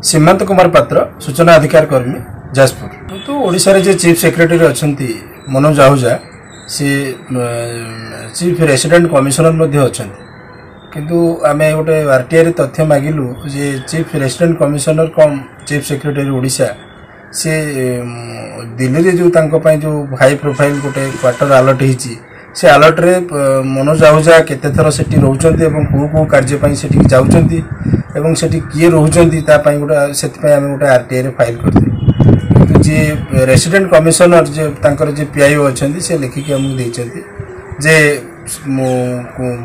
सीमांत कुमार पात्र सूचना अधिकार कर्मी जाजपुर तो ओडिशा रे जे चीफ सेक्रेटरी अछंती मनोज आहूजा सी चीफ रेसिडेंट कमिशनर मध्ये अछंती किंतु आमे गोटे आरटीआई रे तथ्य मागिलु जे चीफ रेसिडेंट कमिशनर कम चीफ सेक्रेटरी ओडिशा से दिल्ली रे जो तांको पय जो हाई प्रोफाइल गोटे क्वार्टर अलर्ट हिची से अलर्ट रे मनोज आहूजा केते थर सेठी रहउचंती एवं को कार्य पय सेठी जाउचंती एवं सेठी किए रहउचंती ता पय गोटे सेति पय आमे गोटे आरटीआई रे फाइल करथि जे रेसिडेंट कमिशनर जे तांकर जे पीआईओ अछंती से लिखि के हमु देइचंती जे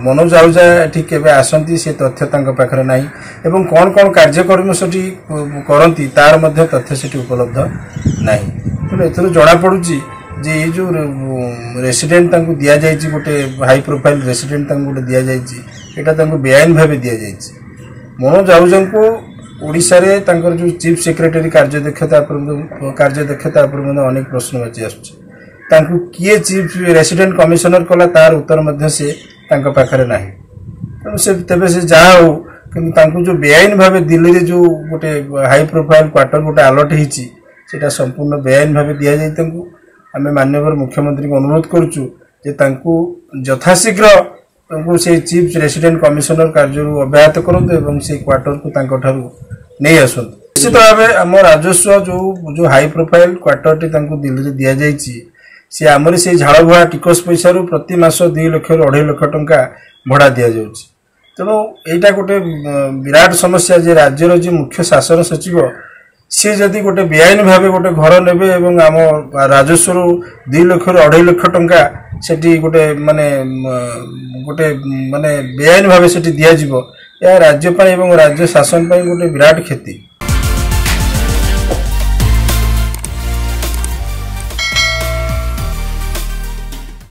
मनोज आहूजा ठीक केबे आसंती से तथ्य तांका पाखरे नाही एवं कोन कोन कार्यक्रम सेठी करंती तार मध्ये तथ्य सेठी उपलब्ध नाही तो एथरो जणा पडुची जे ये जो रेसिडेंट तांको दिया जायची गोटे हाई प्रोफाइल रेसिडेंट तांको गोटे दिया जायची एटा तांको बेआईन भाबे दिया जायची मनोज आहूजा को ओडिशा रे तांकर जो चीफ सेक्रेटरी कार्य दक्षता पर अनेक प्रश्नवाची आसुची तांको किए चीफ रेसिडेंट कमिशनर कला तार उत्तर मध्ये से तांको पाखरे नाही तो से तबे से जा हो कि तांको जो बेआईन भाबे दिल्ली रे जो गोटे हाई प्रोफाइल क्वार्टर गोटे अलर्ट हिची सेटा संपूर्ण बेआईन भाबे दिया जाय तांको आमे माननीय मुख्यमंत्री को अनुरोध करछु जे तांको यथाशीघ्र तांको से चीफ रेसिडेंट कमिशनर कार्य अव्याहत करंतु एवं से क्वार्टर को तांको ठारू नै आसंतु निश्चित भाबे हम राजस्व जो हाई प्रोफाइल क्वार्टर टी तांको दिल्ली रे दिया जायची से आमर से झाड़भुआ टिकस पैसा प्रति मास 2 लाख रु 2.5 लाख टंका भड़ा दिया जाउची तेणु एटा गोटे विराट समस्या जे राज्यर जे मुख्य शासन सचिव सी जदि गोटे बेआईन भावे गोटे घर नेबे एवं आम राजस्व 2 लाख रु 2.5 लाख टंका सेठी गोटे माने बेआईन भावे सेठी दिया जिवो या राज्य पय एवं राज्य शासन पय गोटे विराट क्षति।